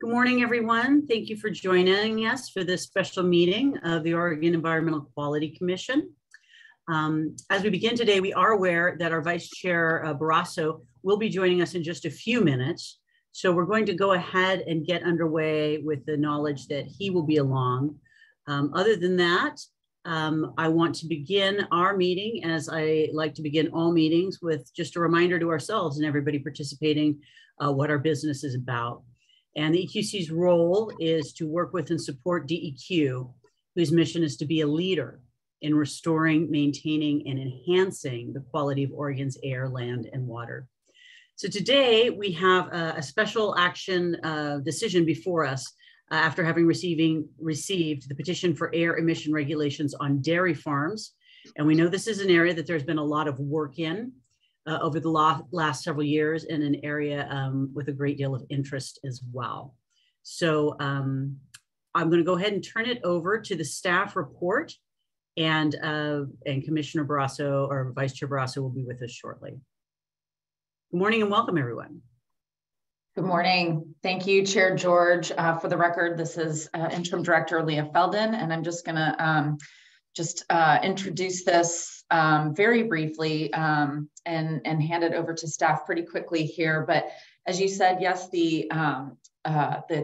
Good morning, everyone. Thank you for joining us for this special meeting of the Oregon Environmental Quality Commission. As we begin today, we are aware that our Vice Chair Barrasso will be joining us in just a few minutes. So we're going to go ahead and get underway with the knowledge that he will be along. Other than that, I want to begin our meeting, as I like to begin all meetings, with just a reminder to ourselves and everybody participating what our business is about. And the EQC's role is to work with and support DEQ, whose mission is to be a leader in restoring, maintaining, and enhancing the quality of Oregon's air, land, and water. So today we have a special action decision before us after having received the petition for air emission regulations on dairy farms. And we know this is an area that there's been a lot of work in over the last several years, in an area with a great deal of interest as well. So I'm going to go ahead and turn it over to the staff report, and Commissioner Barrasso, or Vice Chair Barrasso, will be with us shortly. Good morning and welcome, everyone. Good morning. Thank you, Chair George. For the record, this is Interim Director Leah Feldon, and I'm just going to introduce this very briefly and hand it over to staff pretty quickly here. But as you said, yes, the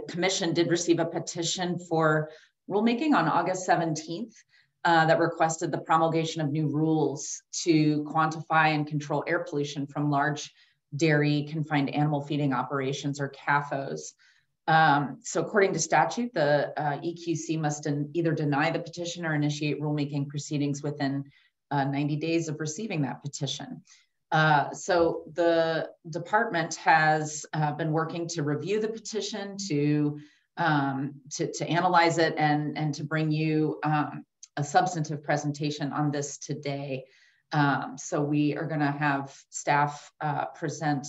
Commission did receive a petition for rulemaking on August 17th that requested the promulgation of new rules to quantify and control air pollution from large dairy confined animal feeding operations, or CAFOs. So according to statute, the EQC must either deny the petition or initiate rulemaking proceedings within 90 days of receiving that petition. So the department has been working to review the petition, to analyze it, and to bring you a substantive presentation on this today. So we are going to have staff present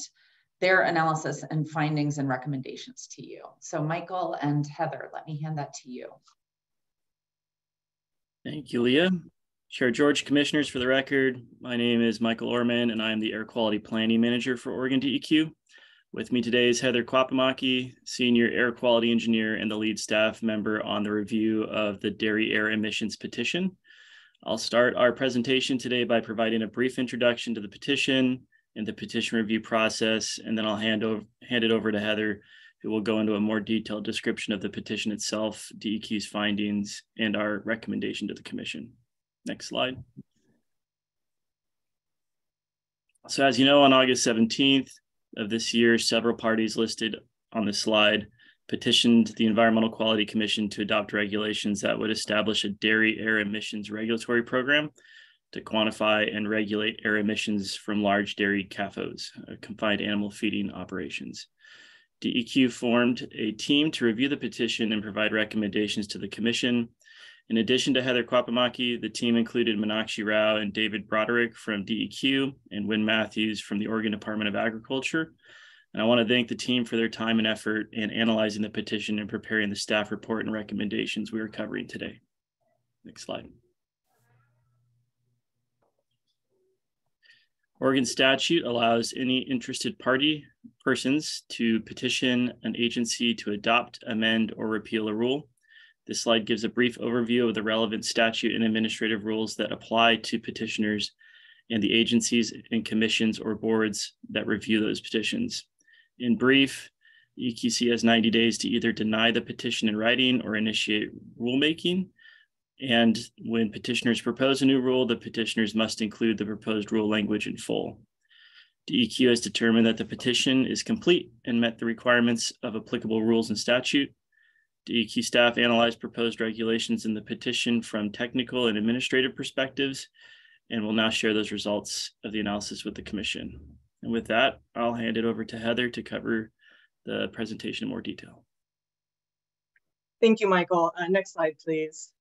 their analysis and findings and recommendations to you. So Michael and Heather, let me hand that to you. Thank you, Leah. Chair George, Commissioners, for the record, my name is Michael Orman, and I am the Air Quality Planning Manager for Oregon DEQ. With me today is Heather Kwapimaki, Senior Air Quality Engineer and the lead staff member on the review of the dairy air emissions petition. I'll start our presentation today by providing a brief introduction to the petition and the petition review process, and then I'll hand it over to Heather, who will go into a more detailed description of the petition itself, DEQ's findings, and our recommendation to the Commission. Next slide. So as you know, on August 17th of this year, several parties listed on the slide petitioned the Environmental Quality Commission to adopt regulations that would establish a dairy air emissions regulatory program to quantify and regulate air emissions from large dairy CAFOs, confined animal feeding operations. DEQ formed a team to review the petition and provide recommendations to the Commission. In addition to Heather Kwapimaki, the team included Meenakshi Rao and David Broderick from DEQ and Wynn Matthews from the Oregon Department of Agriculture. And I want to thank the team for their time and effort in analyzing the petition and preparing the staff report and recommendations we are covering today. Next slide. Oregon statute allows any interested persons to petition an agency to adopt, amend, or repeal a rule. This slide gives a brief overview of the relevant statute and administrative rules that apply to petitioners and the agencies and commissions or boards that review those petitions. In brief, the EQC has 90 days to either deny the petition in writing or initiate rulemaking. And when petitioners propose a new rule, the petitioners must include the proposed rule language in full. DEQ has determined that the petition is complete and met the requirements of applicable rules and statute. DEQ staff analyzed proposed regulations in the petition from technical and administrative perspectives, and will now share those results of the analysis with the Commission. And with that, I'll hand it over to Heather to cover the presentation in more detail. Thank you, Michael. Next slide, please.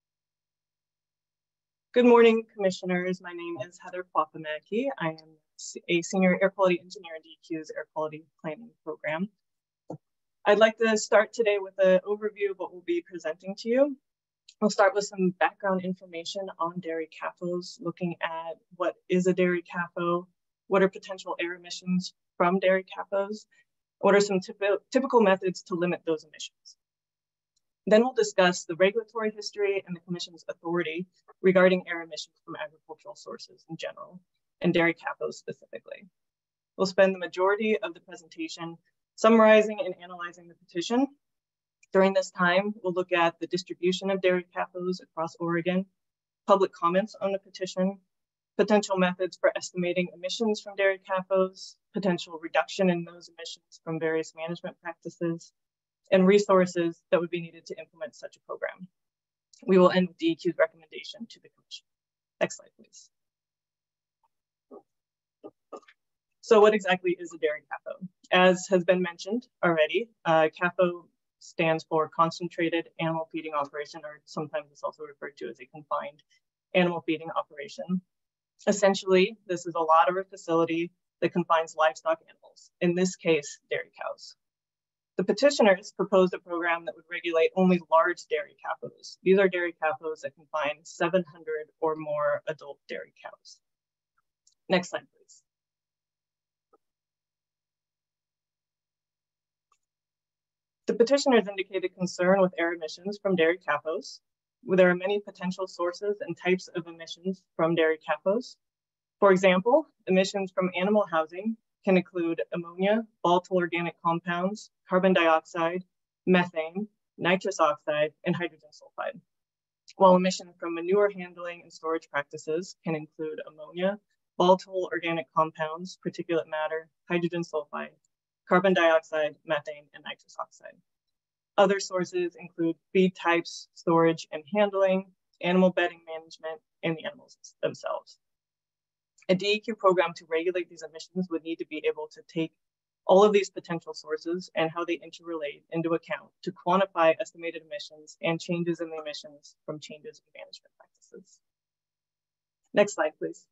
Good morning, Commissioners. My name is Heather Kwapimaki. I am a Senior Air Quality Engineer in DEQ's Air Quality Planning Program. I'd like to start today with an overview of what we'll be presenting to you. We'll start with some background information on dairy CAFOs, looking at what is a dairy CAFO, what are potential air emissions from dairy CAFOs, What are some typical methods to limit those emissions? Then we'll discuss the regulatory history and the Commission's authority regarding air emissions from agricultural sources in general, and dairy CAFOs specifically. We'll spend the majority of the presentation summarizing and analyzing the petition. During this time, we'll look at the distribution of dairy CAFOs across Oregon, public comments on the petition, potential methods for estimating emissions from dairy CAFOs, potential reduction in those emissions from various management practices, and resources that would be needed to implement such a program. We will end with DEQ's recommendation to the Commission. Next slide, please. So what exactly is a dairy CAFO? As has been mentioned already, CAFO stands for Concentrated Animal Feeding Operation, or sometimes it's also referred to as a confined animal feeding operation. Essentially, this is a lot or a facility that confines livestock animals, in this case, dairy cows. The petitioners proposed a program that would regulate only large dairy CAFOs. These are dairy CAFOs that confine 700 or more adult dairy cows. Next slide, please. The petitioners indicated concern with air emissions from dairy CAFOs. There are many potential sources and types of emissions from dairy CAFOs. For example, emissions from animal housing can include ammonia, volatile organic compounds, carbon dioxide, methane, nitrous oxide, and hydrogen sulfide. While emissions from manure handling and storage practices can include ammonia, volatile organic compounds, particulate matter, hydrogen sulfide, carbon dioxide, methane, and nitrous oxide. Other sources include feed types, storage and handling, animal bedding management, and the animals themselves. A DEQ program to regulate these emissions would need to be able to take all of these potential sources and how they interrelate into account to quantify estimated emissions and changes in the emissions from changes in management practices. Next slide, please.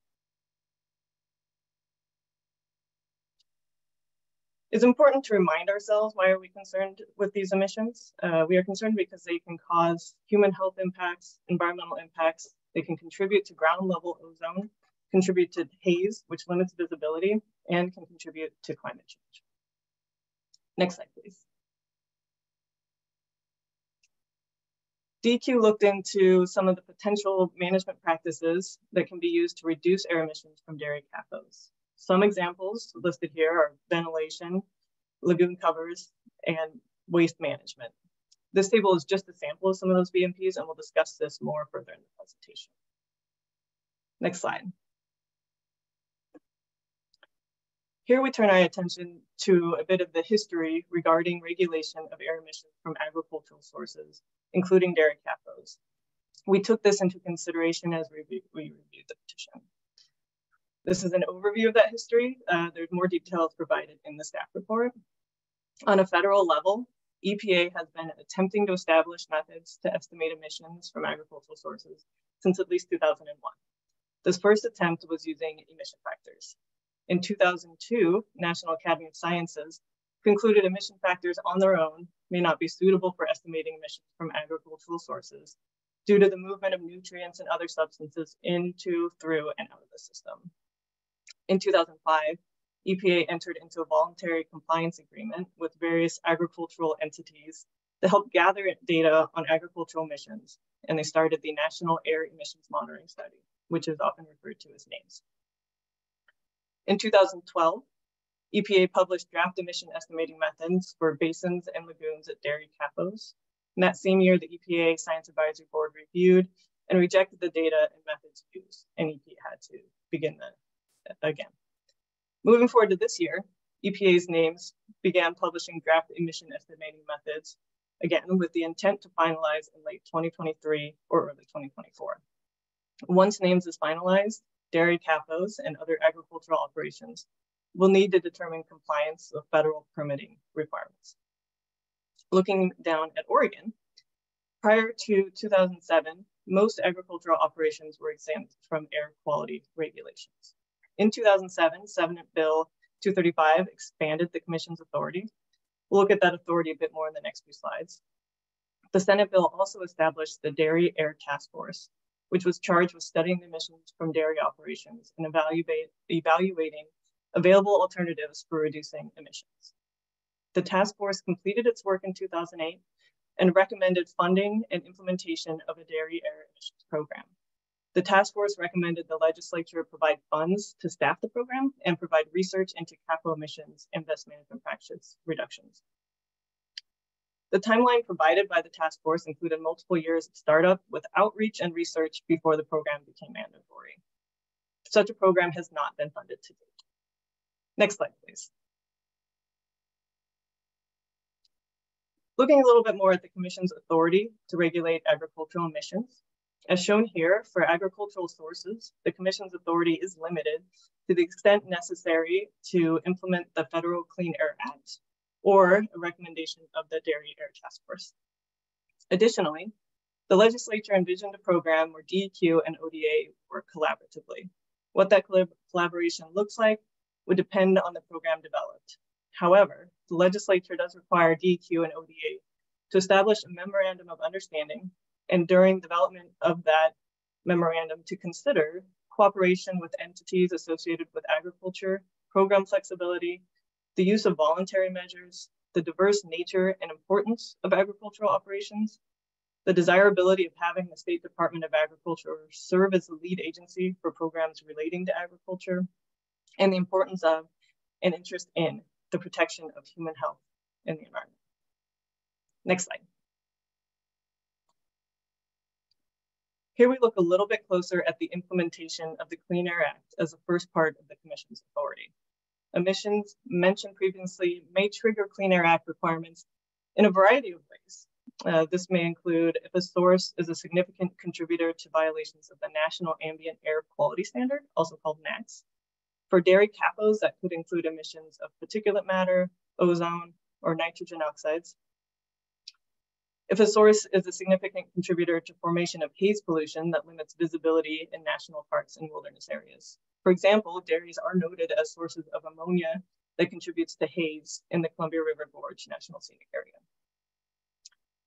It's important to remind ourselves, why are we concerned with these emissions? We are concerned because they can cause human health impacts, environmental impacts. They can contribute to ground level ozone, contribute to haze, which limits visibility, and can contribute to climate change. Next slide, please. DEQ looked into some of the potential management practices that can be used to reduce air emissions from dairy CAFOs. Some examples listed here are ventilation, lagoon covers, and waste management. This table is just a sample of some of those BMPs, and we'll discuss this more further in the presentation. Next slide. Here we turn our attention to a bit of the history regarding regulation of air emissions from agricultural sources, including dairy CAFOs. We took this into consideration as we reviewed the petition. This is an overview of that history. There's more details provided in the staff report. On a federal level, EPA has been attempting to establish methods to estimate emissions from agricultural sources since at least 2001. This first attempt was using emission factors. In 2002, National Academy of Sciences concluded emission factors on their own may not be suitable for estimating emissions from agricultural sources due to the movement of nutrients and other substances into, through, and out of the system. In 2005, EPA entered into a voluntary compliance agreement with various agricultural entities to help gather data on agricultural emissions, and they started the National Air Emissions Monitoring Study, which is often referred to as NAEMS. In 2012, EPA published draft emission estimating methods for basins and lagoons at dairy CAFOs. And that same year, the EPA Science Advisory Board reviewed and rejected the data and methods used, and EPA had to begin again. Moving forward to this year, EPA's NAEMS began publishing draft emission estimating methods, again, with the intent to finalize in late 2023 or early 2024. Once NAEMS is finalized, dairy CAFOs and other agricultural operations will need to determine compliance with federal permitting requirements. Looking down at Oregon, prior to 2007, most agricultural operations were exempt from air quality regulations. In 2007, Senate Bill 235 expanded the Commission's authority. We'll look at that authority a bit more in the next few slides. The Senate bill also established the Dairy Air Task Force, which was charged with studying the emissions from dairy operations and evaluating available alternatives for reducing emissions. The task force completed its work in 2008 and recommended funding and implementation of a dairy air emissions program. The task force recommended the legislature provide funds to staff the program and provide research into CAFO emissions and best management practice reductions. The timeline provided by the task force included multiple years of startup with outreach and research before the program became mandatory. Such a program has not been funded to date. Next slide, please. Looking a little bit more at the Commission's authority to regulate agricultural emissions. As shown here, for agricultural sources, the Commission's authority is limited to the extent necessary to implement the Federal Clean Air Act or a recommendation of the Dairy Air Task Force. Additionally, the legislature envisioned a program where DEQ and ODA work collaboratively. What that collaboration looks like would depend on the program developed. However, the legislature does require DEQ and ODA to establish a memorandum of understanding, and during development of that memorandum to consider cooperation with entities associated with agriculture, program flexibility, the use of voluntary measures, the diverse nature and importance of agricultural operations, the desirability of having the State Department of Agriculture serve as the lead agency for programs relating to agriculture, and the importance of and interest in the protection of human health and the environment. Next slide. Here we look a little bit closer at the implementation of the Clean Air Act as the first part of the Commission's authority. Emissions mentioned previously may trigger Clean Air Act requirements in a variety of ways. This may include if a source is a significant contributor to violations of the National Ambient Air Quality Standard, also called NAAQS. For dairy CAFOs, that could include emissions of particulate matter, ozone, or nitrogen oxides. If a source is a significant contributor to formation of haze pollution that limits visibility in national parks and wilderness areas. For example, dairies are noted as sources of ammonia that contributes to haze in the Columbia River Gorge National Scenic Area.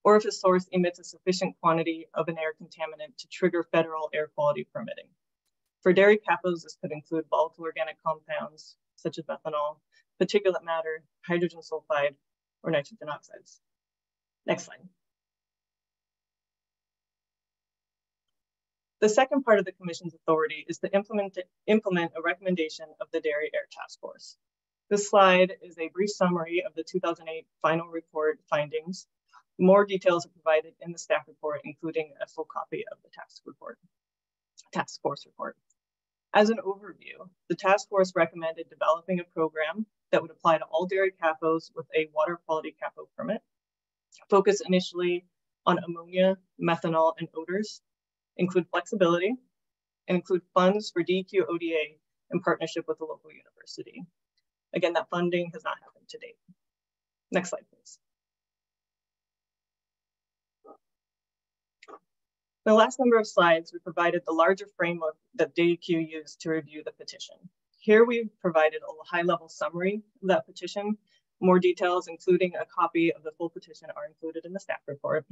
Or if a source emits a sufficient quantity of an air contaminant to trigger federal air quality permitting. For dairy CAFOs, this could include volatile organic compounds such as methanol, particulate matter, hydrogen sulfide, or nitrogen oxides. Next slide. The second part of the Commission's authority is to implement a recommendation of the Dairy Air Task Force. This slide is a brief summary of the 2008 final report findings. More details are provided in the staff report, including a full copy of the task force report. As an overview, the task force recommended developing a program that would apply to all dairy CAFOs with a water quality CAFO permit, focus initially on ammonia, methanol, and odors, include flexibility, and include funds for DEQ ODA in partnership with the local university. Again, that funding has not happened to date. Next slide, please. The last number of slides, we provided the larger framework that DEQ used to review the petition. Here we provided a high-level summary of that petition. More details, including a copy of the full petition, are included in the staff report.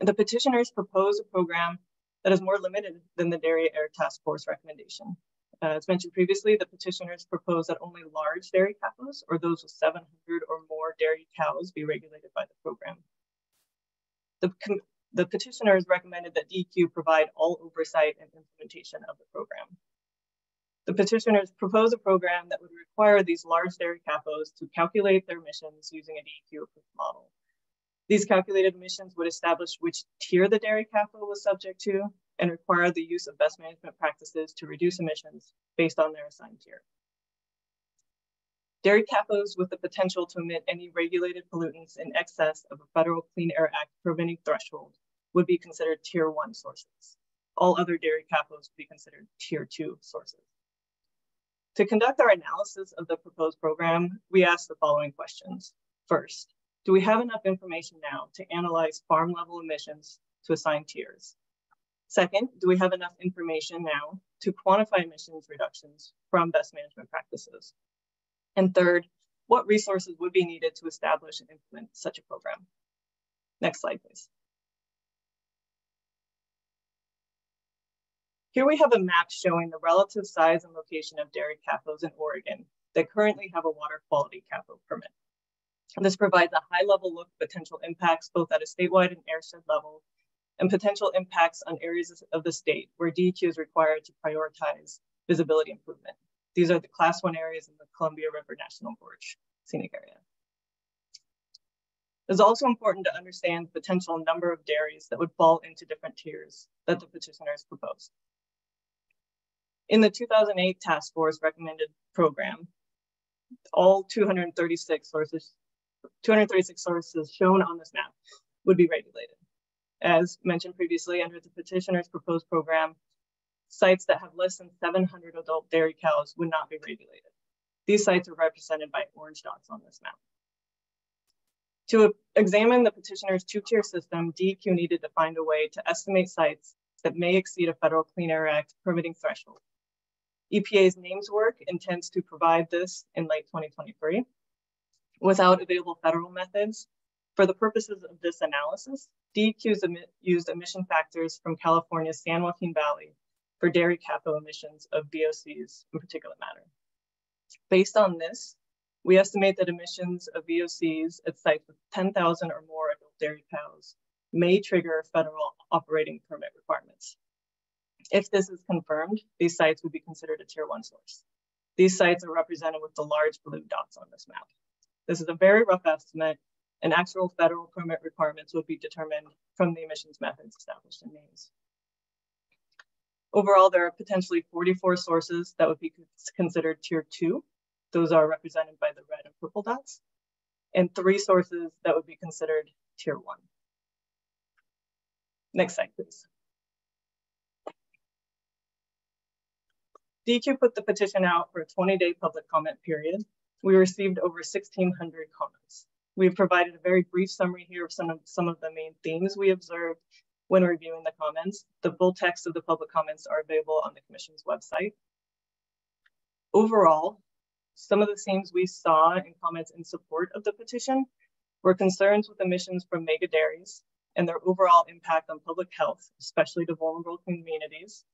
The petitioners propose a program that is more limited than the Dairy Air Task Force recommendation. As mentioned previously, the petitioners propose that only large dairy CAFOs, or those with 700 or more dairy cows, be regulated by the program. The petitioners recommended that DEQ provide all oversight and implementation of the program. The petitioners propose a program that would require these large dairy CAFOs to calculate their emissions using a DEQ-approved model. These calculated emissions would establish which tier the dairy CAFO was subject to and require the use of best management practices to reduce emissions based on their assigned tier. Dairy CAFOs with the potential to emit any regulated pollutants in excess of a Federal Clean Air Act permitting threshold would be considered Tier 1 sources. All other dairy CAFOs would be considered Tier 2 sources. To conduct our analysis of the proposed program, we asked the following questions. First, do we have enough information now to analyze farm level emissions to assign tiers? Second, do we have enough information now to quantify emissions reductions from best management practices? And third, what resources would be needed to establish and implement such a program? Next slide, please. Here we have a map showing the relative size and location of dairy CAFOs in Oregon that currently have a water quality CAFO permit. This provides a high-level look at potential impacts both at a statewide and airshed level, and potential impacts on areas of the state where DEQ is required to prioritize visibility improvement. These are the Class 1 areas in the Columbia River National Gorge scenic area. It's also important to understand the potential number of dairies that would fall into different tiers that the petitioners proposed. In the 2008 task force recommended program, all 236 sources shown on this map would be regulated. As mentioned previously, under the petitioner's proposed program, sites that have less than 700 adult dairy cows would not be regulated. These sites are represented by orange dots on this map. To examine the petitioner's two-tier system, DEQ needed to find a way to estimate sites that may exceed a Federal Clean Air Act permitting threshold. EPA's NAMES work intends to provide this in late 2023. Without available federal methods, for the purposes of this analysis, DEQ used emission factors from California's San Joaquin Valley for dairy CAFO emissions of VOCs in particulate matter. Based on this, we estimate that emissions of VOCs at sites with 10,000 or more adult dairy cows may trigger federal operating permit requirements. If this is confirmed, these sites would be considered a Tier 1 source. These sites are represented with the large blue dots on this map. This is a very rough estimate, and actual federal permit requirements would be determined from the emissions methods established in NAMES. Overall, there are potentially 44 sources that would be considered Tier 2. Those are represented by the red and purple dots, and 3 sources that would be considered Tier 1. Next slide, please. DEQ put the petition out for a 20-day public comment period. We received over 1,600 comments. We've provided a very brief summary here of some of the main themes we observed when reviewing the comments. The full text of the public comments are available on the Commission's website. Overall, some of the themes we saw in comments in support of the petition were concerns with emissions from mega dairies and their overall impact on public health, especially to vulnerable communities.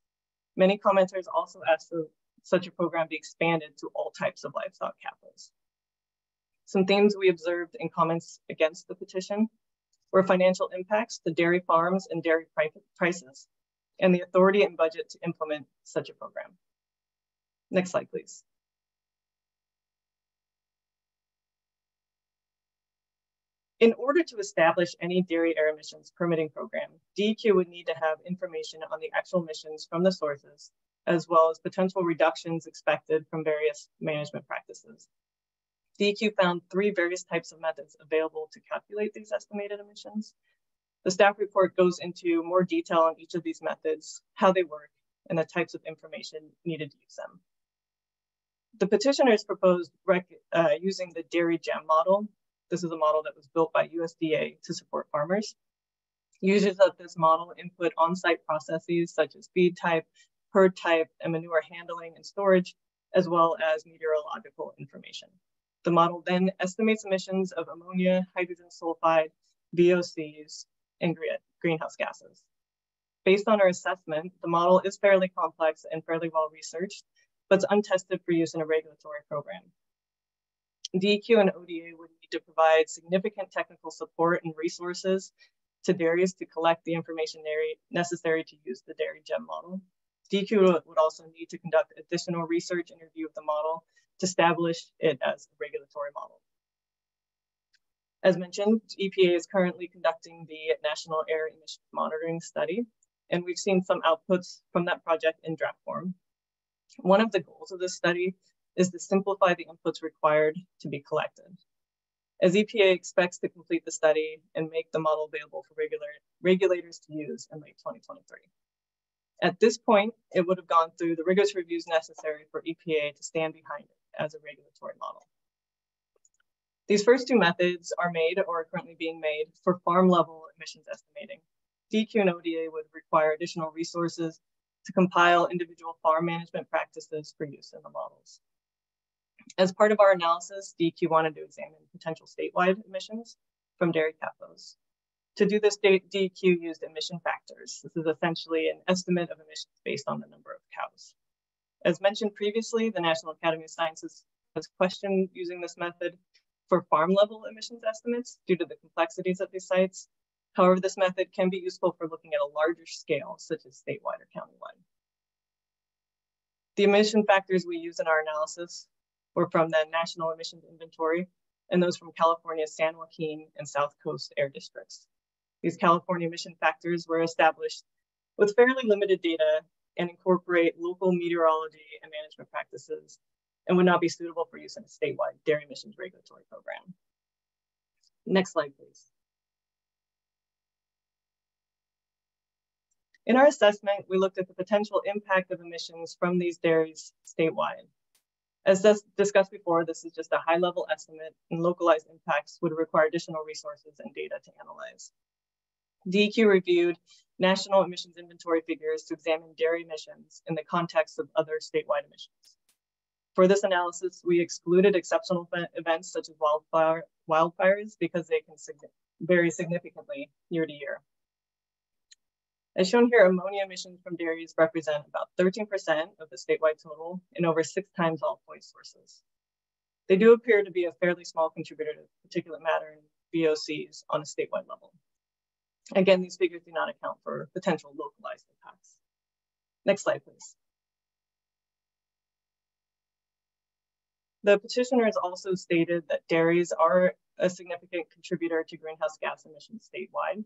Many commenters also asked that such a program be expanded to all types of livestock CAFOs. Some themes we observed in comments against the petition were financial impacts to dairy farms and dairy prices, and the authority and budget to implement such a program. Next slide, please. In order to establish any dairy air emissions permitting program, DEQ would need to have information on the actual emissions from the sources, as well as potential reductions expected from various management practices. DEQ found 3 various types of methods available to calculate these estimated emissions. The staff report goes into more detail on each of these methods, how they work, and the types of information needed to use them. The petitioners proposed using the Dairy GEM model. This is a model that was built by USDA to support farmers. Users of this model input on-site processes such as feed type, herd type, and manure handling and storage, as well as meteorological information. The model then estimates emissions of ammonia, hydrogen sulfide, VOCs, and greenhouse gases. Based on our assessment, the model is fairly complex and fairly well researched, but it's untested for use in a regulatory program. DEQ and ODA would need to provide significant technical support and resources to dairies to collect the information necessary to use the Dairy GEM model. DEQ would also need to conduct additional research and review of the model to establish it as a regulatory model. As mentioned, EPA is currently conducting the National Air Emissions Monitoring Study, and we've seen some outputs from that project in draft form. One of the goals of this study is to simplify the inputs required to be collected, as EPA expects to complete the study and make the model available for regulators to use in late 2023. At this point, it would have gone through the rigorous reviews necessary for EPA to stand behind it as a regulatory model. These first 2 methods are made or are currently being made for farm level emissions estimating. DEQ and ODA would require additional resources to compile individual farm management practices for use in the models. As part of our analysis, DEQ wanted to examine potential statewide emissions from dairy CAFOs. To do this, DEQ used emission factors. This is essentially an estimate of emissions based on the number of cows. As mentioned previously, the National Academy of Sciences has questioned using this method for farm level emissions estimates due to the complexities of these sites. However, this method can be useful for looking at a larger scale, such as statewide or countywide. The emission factors we use in our analysis were from the National Emissions Inventory and those from California's San Joaquin and South Coast air districts. These California emission factors were established with fairly limited data and incorporate local meteorology and management practices and would not be suitable for use in a statewide dairy emissions regulatory program. Next slide, please. In our assessment, we looked at the potential impact of emissions from these dairies statewide. As discussed before, this is just a high-level estimate, and localized impacts would require additional resources and data to analyze. DEQ reviewed national emissions inventory figures to examine dairy emissions in the context of other statewide emissions. For this analysis, we excluded exceptional events such as wildfires because they can vary significantly year to year. As shown here, ammonia emissions from dairies represent about 13% of the statewide total and over 6 times all waste sources. They do appear to be a fairly small contributor to particulate matter and VOCs on a statewide level. Again, these figures do not account for potential localized impacts. Next slide, please. The petitioners also stated that dairies are a significant contributor to greenhouse gas emissions statewide.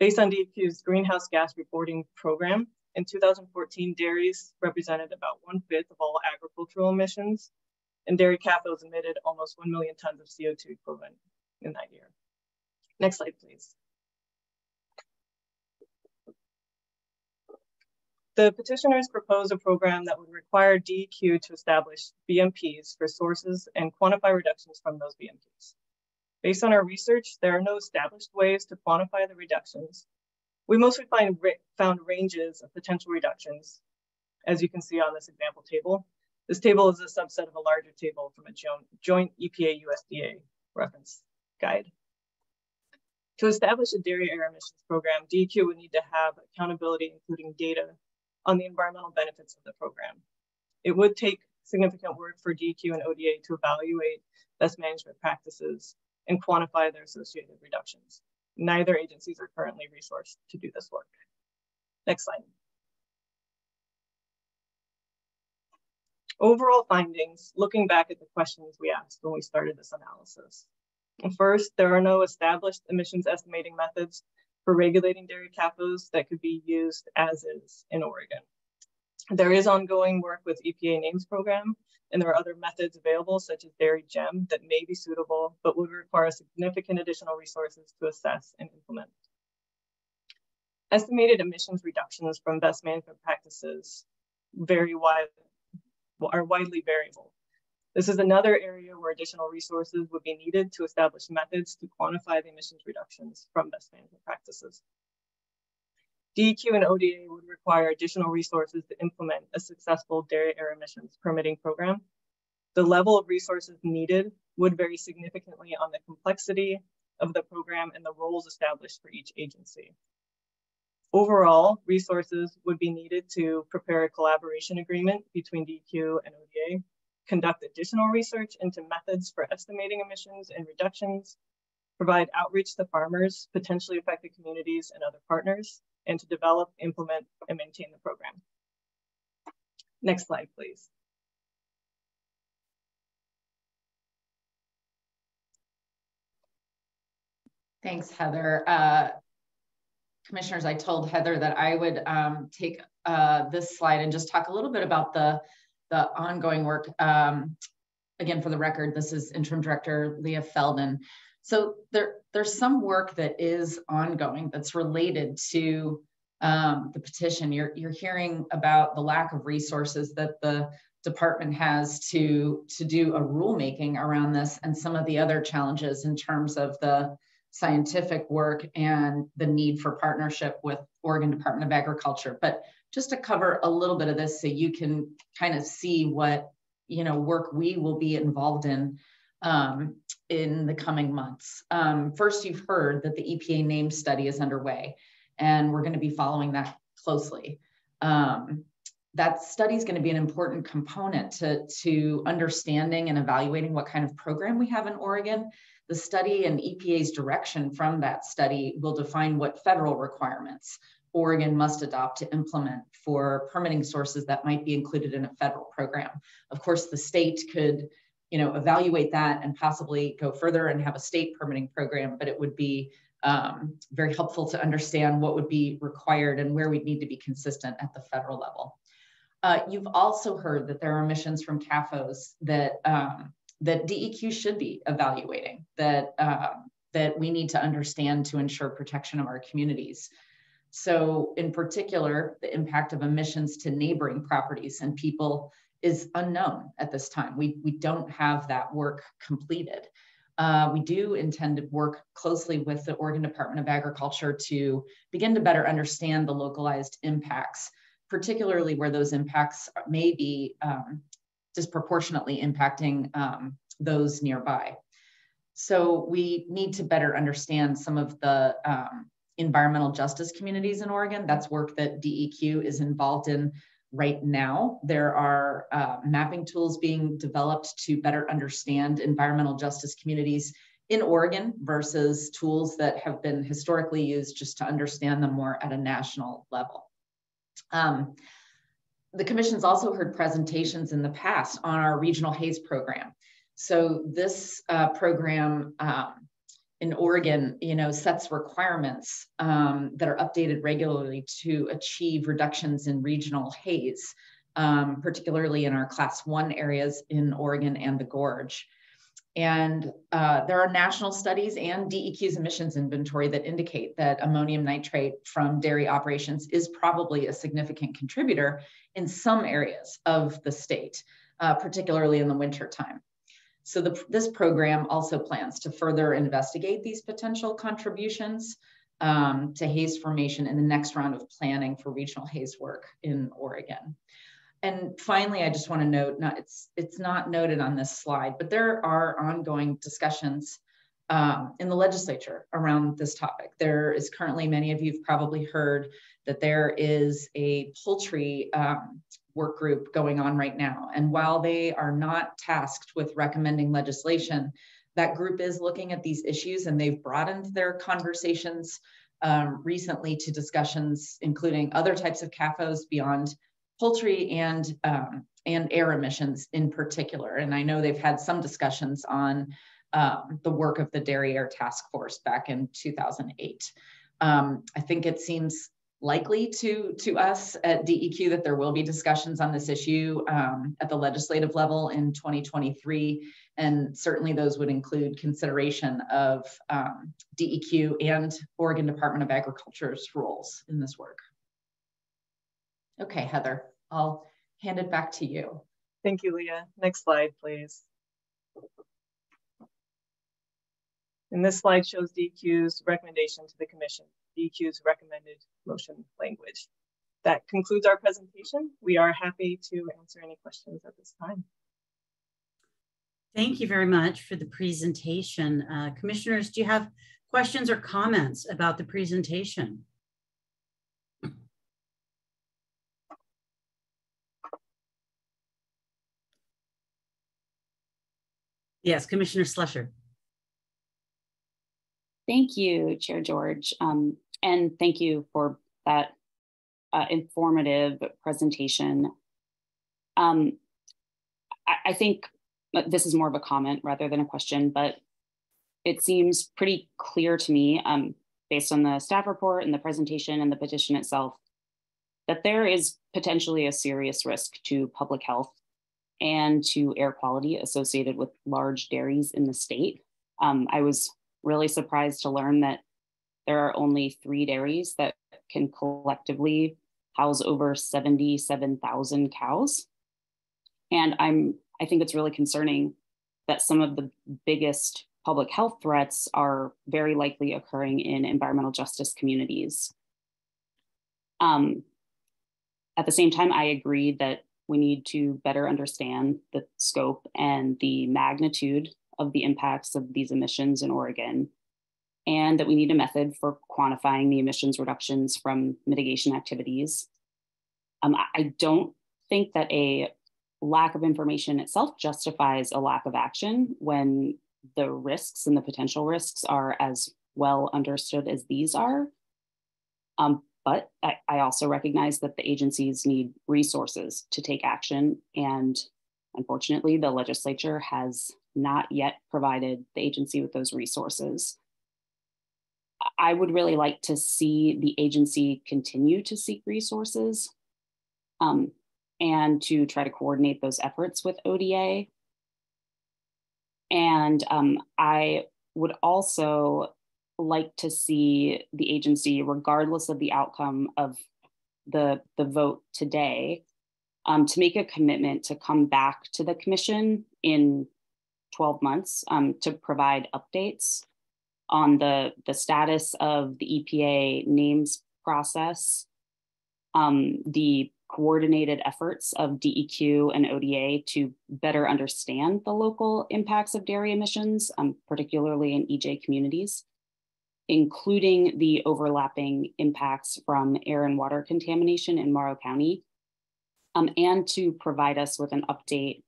Based on DEQ's greenhouse gas reporting program, in 2014, dairies represented about 1/5 of all agricultural emissions, and dairy CAFOs emitted almost 1 million tons of CO2 equivalent in that year. Next slide, please. The petitioners propose a program that would require DEQ to establish BMPs for sources and quantify reductions from those BMPs. Based on our research, there are no established ways to quantify the reductions. We mostly found ranges of potential reductions, as you can see on this example table. This table is a subset of a larger table from a joint EPA-USDA reference guide. To establish a dairy air emissions program, DEQ would need to have accountability, including data on the environmental benefits of the program. It would take significant work for DEQ and ODA to evaluate best management practices and quantify their associated reductions. Neither agencies are currently resourced to do this work. Next slide. Overall findings, looking back at the questions we asked when we started this analysis. First, there are no established emissions estimating methods for regulating dairy CAFOs that could be used as is in Oregon. There is ongoing work with EPA NAMES program, and there are other methods available, such as Dairy GEM, that may be suitable, but would require significant additional resources to assess and implement. Estimated emissions reductions from best management practices are widely variable. This is another area where additional resources would be needed to establish methods to quantify the emissions reductions from best management practices. DEQ and ODA would require additional resources to implement a successful dairy air emissions permitting program. The level of resources needed would vary significantly on the complexity of the program and the roles established for each agency. Overall, resources would be needed to prepare a collaboration agreement between DEQ and ODA, conduct additional research into methods for estimating emissions and reductions, provide outreach to farmers, potentially affected communities, and other partners, and to develop, implement, and maintain the program. Next slide, please. Thanks, Heather. Commissioners, I told Heather that I would take this slide and just talk a little bit about the ongoing work. Again, for the record, this is Interim Director Leah Felden. So there's some work that is ongoing that's related to the petition. You're hearing about the lack of resources that the department has to do a rulemaking around this, and some of the other challenges in terms of the scientific work and the need for partnership with Oregon Department of Agriculture. But just to cover a little bit of this so you can kind of see what work we will be involved in the coming months. First, you've heard that the EPA NAMES study is underway, and we're going to be following that closely. that study is going to be an important component to understanding and evaluating what kind of program we have in Oregon. The study and EPA's direction from that study will define what federal requirements Oregon must adopt to implement for permitting sources that might be included in a federal program. Of course, the state could, evaluate that and possibly go further and have a state permitting program, but it would be very helpful to understand what would be required and where we'd need to be consistent at the federal level. You've also heard that there are emissions from CAFOs that DEQ should be evaluating, that we need to understand to ensure protection of our communities. So in particular, the impact of emissions to neighboring properties and people is unknown at this time. We don't have that work completed. We do intend to work closely with the Oregon Department of Agriculture to begin to better understand the localized impacts, particularly where those impacts may be disproportionately impacting those nearby. So we need to better understand some of the environmental justice communities in Oregon. That's work that DEQ is involved in right now. There are mapping tools being developed to better understand environmental justice communities in Oregon versus tools that have been historically used just to understand them more at a national level. The Commission's also heard presentations in the past on our regional haze program. So this program in Oregon, sets requirements that are updated regularly to achieve reductions in regional haze, particularly in our Class 1 areas in Oregon and the Gorge. And there are national studies and DEQ's emissions inventory that indicate that ammonium nitrate from dairy operations is probably a significant contributor in some areas of the state, particularly in the wintertime. So this program also plans to further investigate these potential contributions to haze formation in the next round of planning for regional haze work in Oregon. And finally, I just want to note, it's not noted on this slide, but there are ongoing discussions in the legislature around this topic. There is currently, many of you have probably heard that there is a poultry work group going on right now. And while they are not tasked with recommending legislation, that group is looking at these issues, and they've broadened their conversations recently to discussions including other types of CAFOs beyond poultry and air emissions in particular. And I know they've had some discussions on the work of the Dairy Air Task Force back in 2008. I think it seems likely to us at DEQ that there will be discussions on this issue at the legislative level in 2023. And certainly those would include consideration of DEQ and Oregon Department of Agriculture's roles in this work. Okay, Heather, I'll hand it back to you. Thank you, Leah. Next slide, please. And this slide shows DEQ's recommendation to the Commission, DEQ's recommended motion language. That concludes our presentation. We are happy to answer any questions at this time. Thank you very much for the presentation. Commissioners, do you have questions or comments about the presentation? Yes, Commissioner Slusher. Thank you, Chair George, and thank you for that informative presentation. I think this is more of a comment rather than a question, but it seems pretty clear to me, based on the staff report and the presentation and the petition itself, that there is potentially a serious risk to public health and to air quality associated with large dairies in the state. I was really surprised to learn that there are only 3 dairies that can collectively house over 77,000 cows. And I think it's really concerning that some of the biggest public health threats are very likely occurring in environmental justice communities. At the same time, I agree that we need to better understand the scope and the magnitude of the impacts of these emissions in Oregon, and that we need a method for quantifying the emissions reductions from mitigation activities. I don't think that a lack of information itself justifies a lack of action when the risks and the potential risks are as well understood as these are. But I also recognize that the agencies need resources to take action. And unfortunately, the legislature has not yet provided the agency with those resources. I would really like to see the agency continue to seek resources and to try to coordinate those efforts with ODA. And I would also like to see the agency, regardless of the outcome of the vote today, to make a commitment to come back to the commission in 12 months to provide updates on the status of the EPA names process, the coordinated efforts of DEQ and ODA to better understand the local impacts of dairy emissions, particularly in EJ communities, including the overlapping impacts from air and water contamination in Morrow County, and to provide us with an update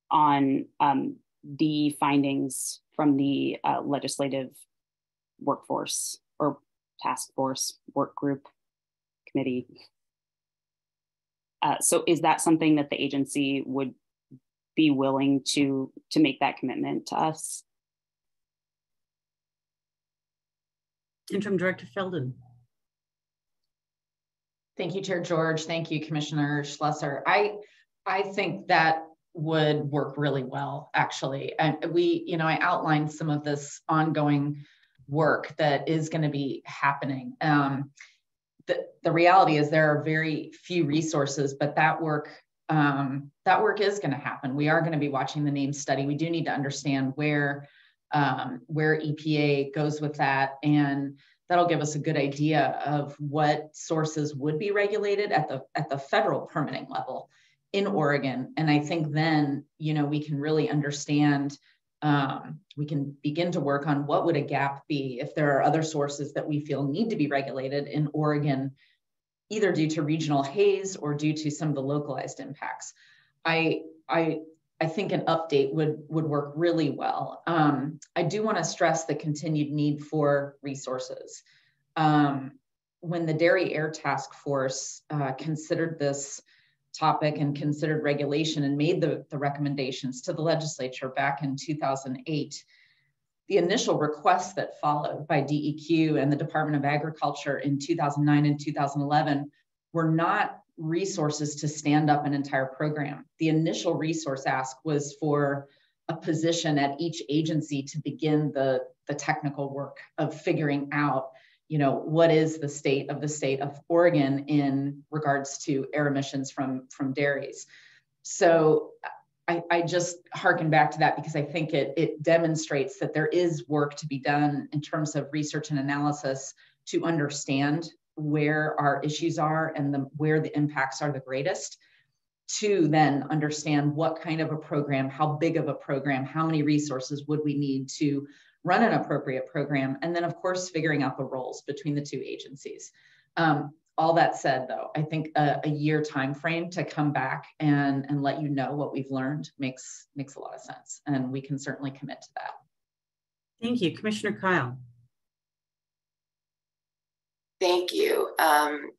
on the findings from the legislative workforce or task force work group committee. So is that something that the agency would be willing to make that commitment to us? Interim Director Felden. Thank you, Chair George. Thank you, Commissioner Schlesser. I think that would work really well, actually. And I outlined some of this ongoing work that is going to be happening. The reality is there are very few resources, but that work is going to happen. We are going to be watching the name study. We do need to understand where EPA goes with that, and that'll give us a good idea of what sources would be regulated at the federal permitting level in Oregon. And I think then, we can really understand, we can begin to work on what would a gap be if there are other sources that we feel need to be regulated in Oregon, either due to regional haze or due to some of the localized impacts. I think an update would work really well. I do want to stress the continued need for resources. When the Dairy Air Task Force considered this topic and considered regulation and made the recommendations to the legislature back in 2008, the initial requests that followed by DEQ and the Department of Agriculture in 2009 and 2011 were not resources to stand up an entire program. The initial resource ask was for a position at each agency to begin the technical work of figuring out, what is the state of Oregon in regards to air emissions from dairies. So I just hearken back to that because I think it demonstrates that there is work to be done in terms of research and analysis to understand where our issues are and where the impacts are the greatest, to then understand what kind of a program, how big of a program, how many resources would we need to run an appropriate program, and then of course figuring out the roles between the two agencies. All that said, though, I think a year time frame to come back and let you know what we've learned makes a lot of sense, and we can certainly commit to that. Thank you. Commissioner Kyle. Thank you.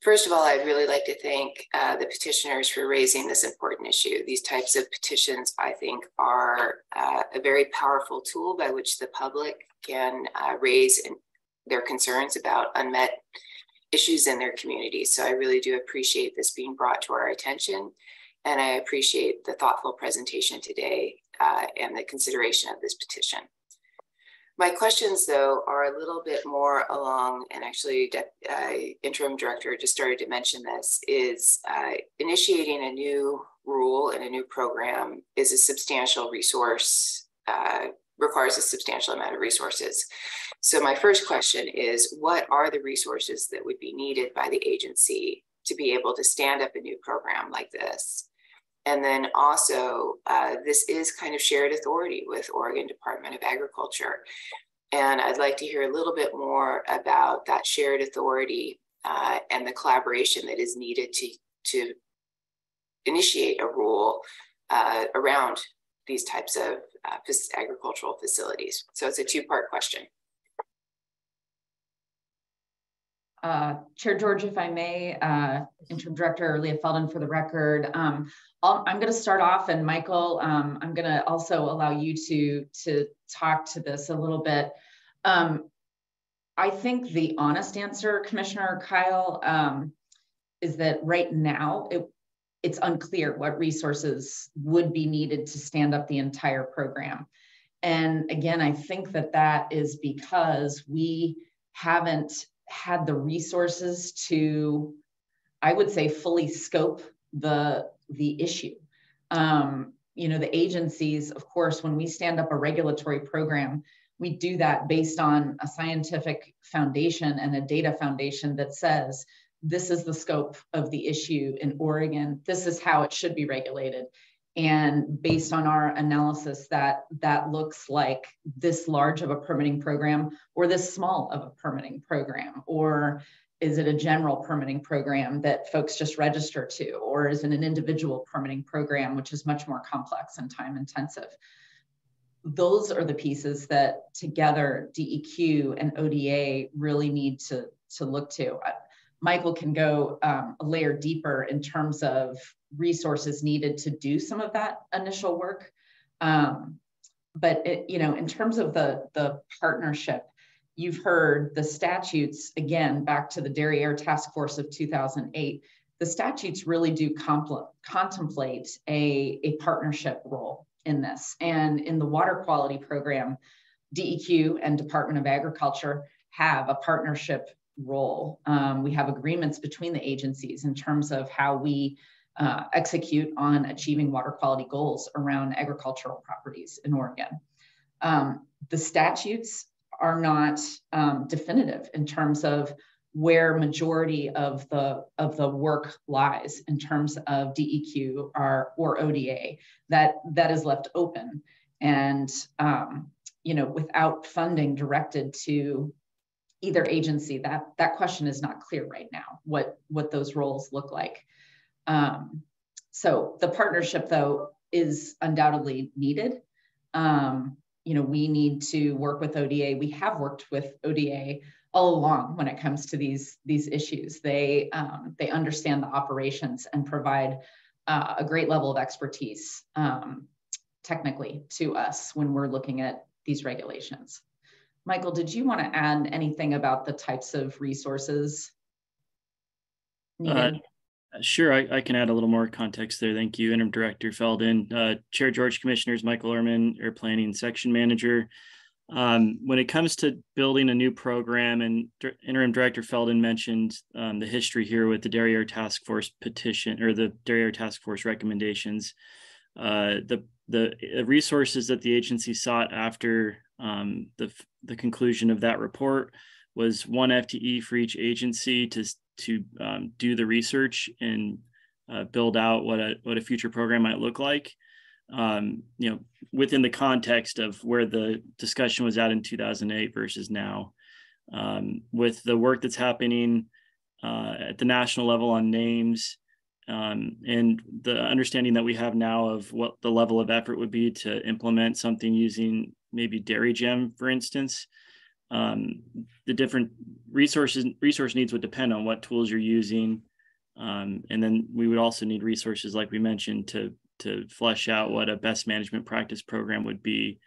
First of all, I'd really like to thank the petitioners for raising this important issue. These types of petitions, I think, are a very powerful tool by which the public can raise their concerns about unmet issues in their community. So I really do appreciate this being brought to our attention, and I appreciate the thoughtful presentation today and the consideration of this petition. My questions, though, are a little bit more along, and actually Interim Director just started to mention this, is initiating a new rule and a new program is a substantial resource, requires a substantial amount of resources. So my first question is, what are the resources that would be needed by the agency to be able to stand up a new program like this? And then also, this is kind of shared authority with Oregon Department of Agriculture. And I'd like to hear a little bit more about that shared authority and the collaboration that is needed to initiate a rule around these types of agricultural facilities? So it's a two-part question. Chair George, if I may, Interim Director Leah Felden, for the record, I'm going to start off, and Michael, I'm going to also allow you to talk to this a little bit. I think the honest answer, Commissioner Kyle, is that right now it's unclear what resources would be needed to stand up the entire program. And again, I think that is because we haven't had the resources to, I would say, fully scope the issue. You know, the agencies, of course, when we stand up a regulatory program, we do that based on a scientific foundation and a data foundation that says, this is the scope of the issue in Oregon. This is how it should be regulated. And based on our analysis, that looks like this large of a permitting program or this small of a permitting program, or is it a general permitting program that folks just register to, or is it an individual permitting program, which is much more complex and time intensive? Those are the pieces that together DEQ and ODA really need to look to. Michael can go a layer deeper in terms of resources needed to do some of that initial work. But you know, in terms of the partnership, you've heard the statutes, again, back to the Dairy Air Task Force of 2008, the statutes really do contemplate a partnership role in this. And in the water quality program, DEQ and Department of Agriculture have a partnership role. We have agreements between the agencies in terms of how we execute on achieving water quality goals around agricultural properties in Oregon. The statutes are not definitive in terms of where majority of the work lies in terms of DEQ or ODA. That is left open, and you know, without funding directed to either agency, that question is not clear right now, what those roles look like. So the partnership, though, is undoubtedly needed. You know, we need to work with ODA. We have worked with ODA all along when it comes to these issues. They understand the operations and provide a great level of expertise technically to us when we're looking at these regulations. Michael, did you want to add anything about the types of resources needed? Sure, I can add a little more context there. Thank you, Interim Director Felden. Chair George, Commissioners, Michael Ehrman, Air Planning Section Manager. When it comes to building a new program, and Interim Director Felden mentioned the history here with the Dairy Air Task Force petition, or the Dairy Air Task Force recommendations. The resources that the agency sought after the conclusion of that report was 1 FTE for each agency to do the research and build out what a future program might look like. You know, within the context of where the discussion was at in 2008 versus now, with the work that's happening at the national level on names, and the understanding that we have now of what the level of effort would be to implement something using maybe Dairy Gem, for instance. The different resource needs would depend on what tools you're using. And then we would also need resources, like we mentioned, to flesh out what a best management practice program would be.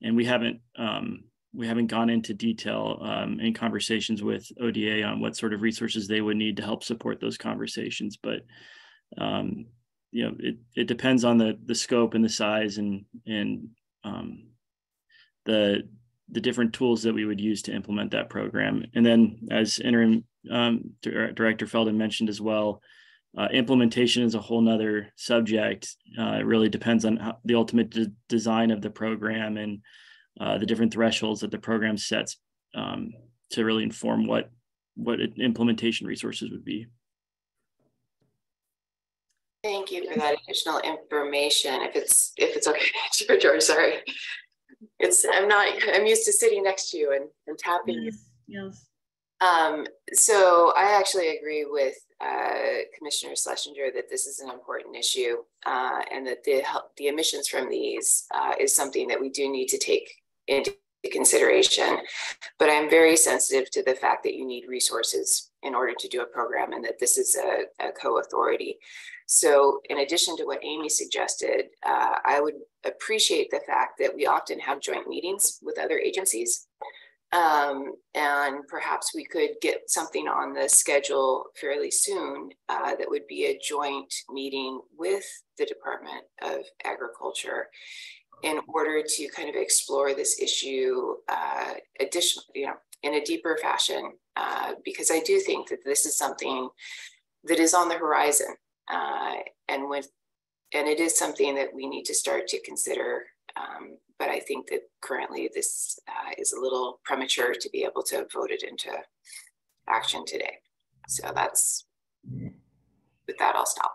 And we haven't gone into detail in conversations with ODA on what sort of resources they would need to help support those conversations. But you know, it depends on the scope and the size and the different tools that we would use to implement that program. And then, as Interim Director Felden mentioned as well, implementation is a whole nother subject. It really depends on the ultimate design of the program and the different thresholds that the program sets to really inform what implementation resources would be. Thank you for that additional information. If it's okay, George, sorry. I'm used to sitting next to you and tapping. Yes. So I actually agree with Commissioner Schlesinger that this is an important issue and that the emissions from these is something that we do need to take into consideration. But I'm very sensitive to the fact that you need resources in order to do a program and that this is a co-authority. So in addition to what Amy suggested, I would appreciate the fact that we often have joint meetings with other agencies. And perhaps we could get something on the schedule fairly soon that would be a joint meeting with the Department of Agriculture in order to kind of explore this issue additionally, in a deeper fashion, because I do think that this is something that is on the horizon, and it is something that we need to start to consider. But I think that currently this is a little premature to be able to vote it into action today. So that's, with that, I'll stop.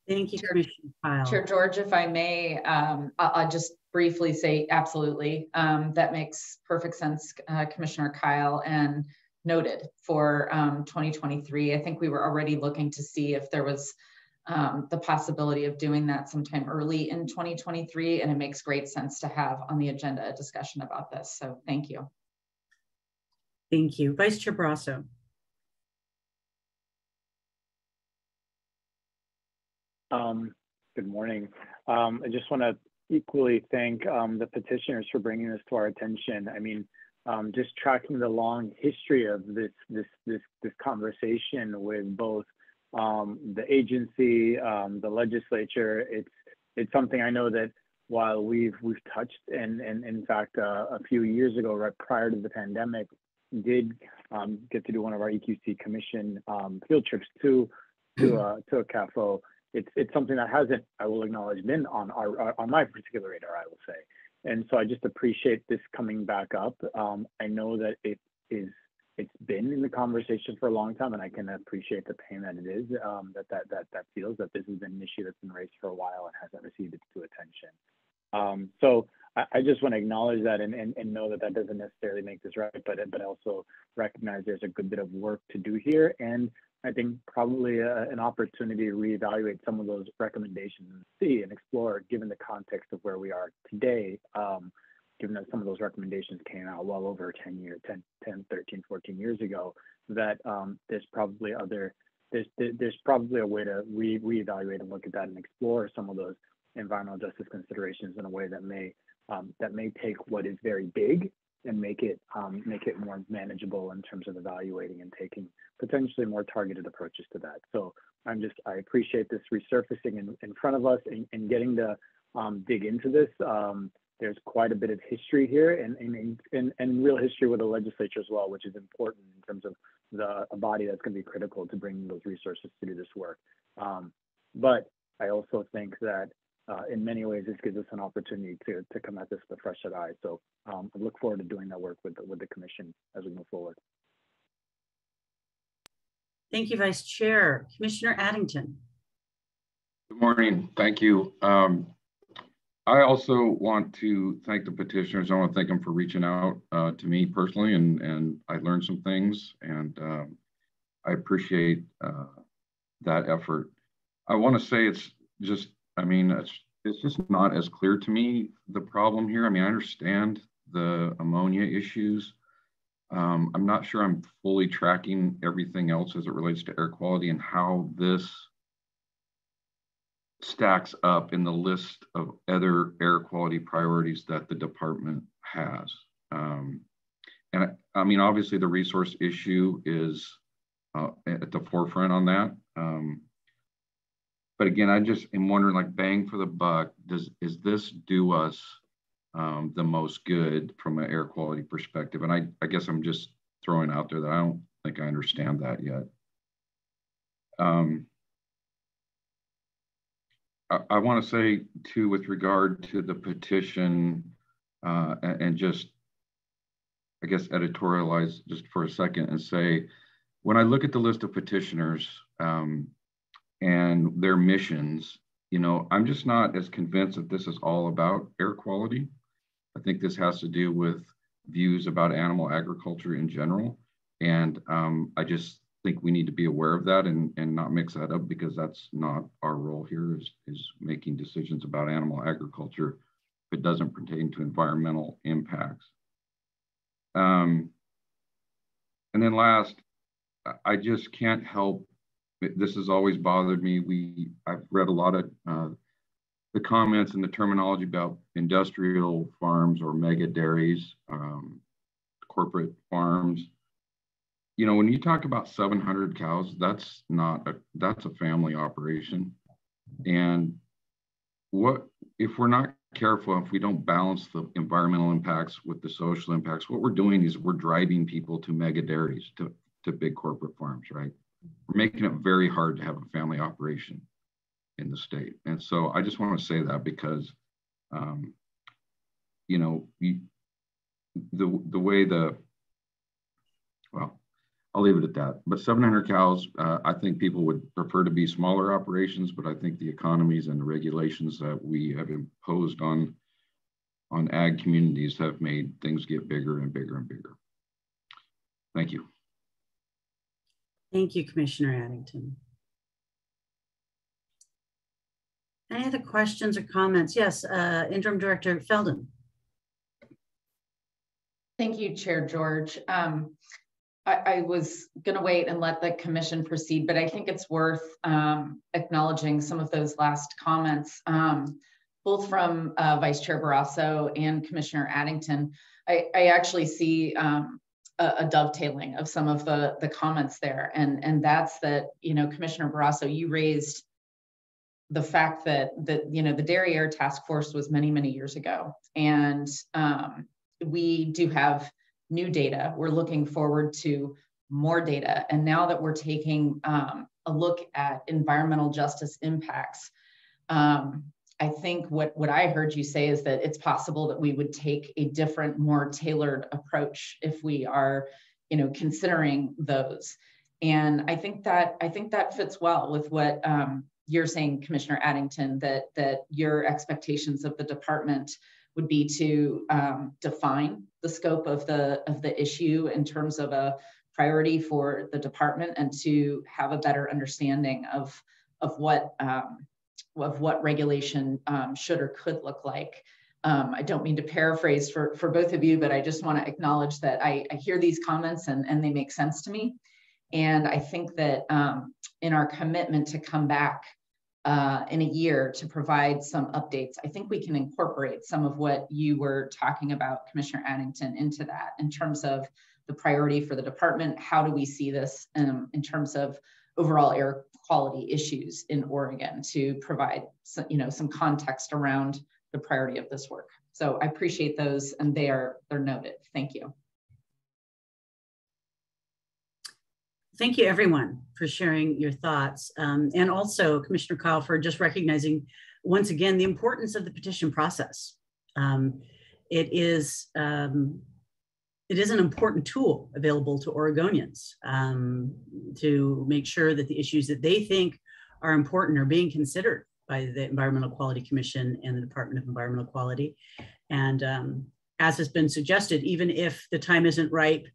Thank you, Commissioner Kyle. Chair George, if I may, I'll just briefly say absolutely. That makes perfect sense, Commissioner Kyle, and noted for 2023. I think we were already looking to see if there was the possibility of doing that sometime early in 2023, and it makes great sense to have on the agenda a discussion about this. So thank you. Thank you. Vice Chair Barrasso. Good morning. I just want to equally thank the petitioners for bringing this to our attention. I mean, just tracking the long history of this conversation with both the agency, the legislature. It's something I know that while we've touched, and in fact a few years ago, right prior to the pandemic, did get to do one of our EQC Commission field trips to a CAFO. It's something that hasn't, I will acknowledge, been on my particular radar, I will say. And so I just appreciate this coming back up. I know that it's been in the conversation for a long time, and I can appreciate the pain that it is, that feels that this has been an issue that's been raised for a while and hasn't received its due attention. So I just want to acknowledge that and know that doesn't necessarily make this right, but also recognize there's a good bit of work to do here, and I think probably an opportunity to reevaluate some of those recommendations and see and explore, given the context of where we are today, given that some of those recommendations came out well over 10, 13, 14 years ago, that there's probably a way to reevaluate and look at that and explore some of those environmental justice considerations in a way that may take what is very big and make it more manageable in terms of evaluating and taking potentially more targeted approaches to that. So I appreciate this resurfacing in front of us and getting to dig into this. There's quite a bit of history here and real history with the legislature as well, which is important in terms of a body that's going to be critical to bring those resources to do this work. But I also think that in many ways, this gives us an opportunity to come at this with a fresh set of eyes. So I look forward to doing that work with the Commission as we move forward. Thank you, Vice Chair. Commissioner Addington. Good morning. Thank you. I also want to thank the petitioners. I want to thank them for reaching out to me personally, and I learned some things, and I appreciate that effort. I want to say it's just, it's just not as clear to me, the problem here. I understand the ammonia issues. I'm not sure I'm fully tracking everything else as it relates to air quality and how this stacks up in the list of other air quality priorities that the department has. And obviously the resource issue is at the forefront on that. But again, I just am wondering, like, bang for the buck, is this do us the most good from an air quality perspective? And I guess I'm just throwing out there that I don't think I understand that yet. I want to say too, with regard to the petition, and just, I guess, editorialize just for a second and say, when I look at the list of petitioners and their missions, I'm just not as convinced that this is all about air quality. I think this has to do with views about animal agriculture in general. And I just think we need to be aware of that and not mix that up, because that's not our role here, is making decisions about animal agriculture if it doesn't pertain to environmental impacts. And then last, I just can't help, this has always bothered me. I've read a lot of the comments and the terminology about industrial farms or mega dairies, corporate farms. You know, when you talk about 700 cows, that's a family operation. And if we're not careful, if we don't balance the environmental impacts with the social impacts, what we're doing is we're driving people to mega dairies, to big corporate farms, right? We're making it very hard to have a family operation in the state. And so I just want to say that, because, you know, the way well, I'll leave it at that. But 700 cows, I think people would prefer to be smaller operations, but I think the economies and the regulations that we have imposed on ag communities have made things get bigger and bigger and bigger. Thank you. Thank you, Commissioner Addington. Any other questions or comments? Yes, Interim Director Feldin. Thank you, Chair George. I was going to wait and let the commission proceed, but I think it's worth acknowledging some of those last comments, both from Vice Chair Barrasso and Commissioner Addington. I actually see a dovetailing of some of the comments there, and that's that, you know, Commissioner Barrasso, you raised the fact that you know, the Dairy Air Task Force was many, many years ago, and we do have new data. We're looking forward to more data. And now that we're taking a look at environmental justice impacts, I think what I heard you say is that it's possible that we would take a different, more tailored approach if we are, you know, considering those. And I think that fits well with what you're saying, Commissioner Addington, that your expectations of the department would be to define the scope of the issue in terms of a priority for the department, and to have a better understanding of what regulation should or could look like. I don't mean to paraphrase for both of you, but I just want to acknowledge that I hear these comments and they make sense to me. And I think that in our commitment to come back in a year to provide some updates, I think we can incorporate some of what you were talking about, Commissioner Addington, into that in terms of the priority for the department. How do we see this in terms of overall air quality issues in Oregon, to provide some, you know, some context around the priority of this work. So I appreciate those, and they're noted. Thank you. Thank you, everyone, for sharing your thoughts. And also, Commissioner Kyle, for just recognizing, once again, the importance of the petition process. It is an important tool available to Oregonians to make sure that the issues that they think are important are being considered by the Environmental Quality Commission and the Department of Environmental Quality. And as has been suggested, even if the time isn't ripe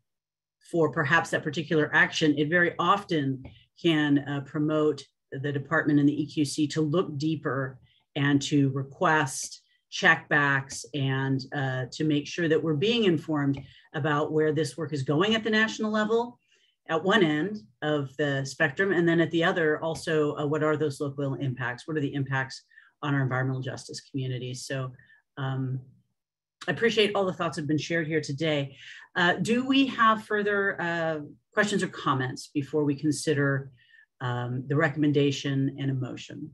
for perhaps that particular action, it very often can promote the department and the EQC to look deeper and to request checkbacks and to make sure that we're being informed about where this work is going at the national level at one end of the spectrum, and then at the other also what are those local impacts? What are the impacts on our environmental justice communities? So I appreciate all the thoughts that have been shared here today. Do we have further questions or comments before we consider the recommendation and a motion?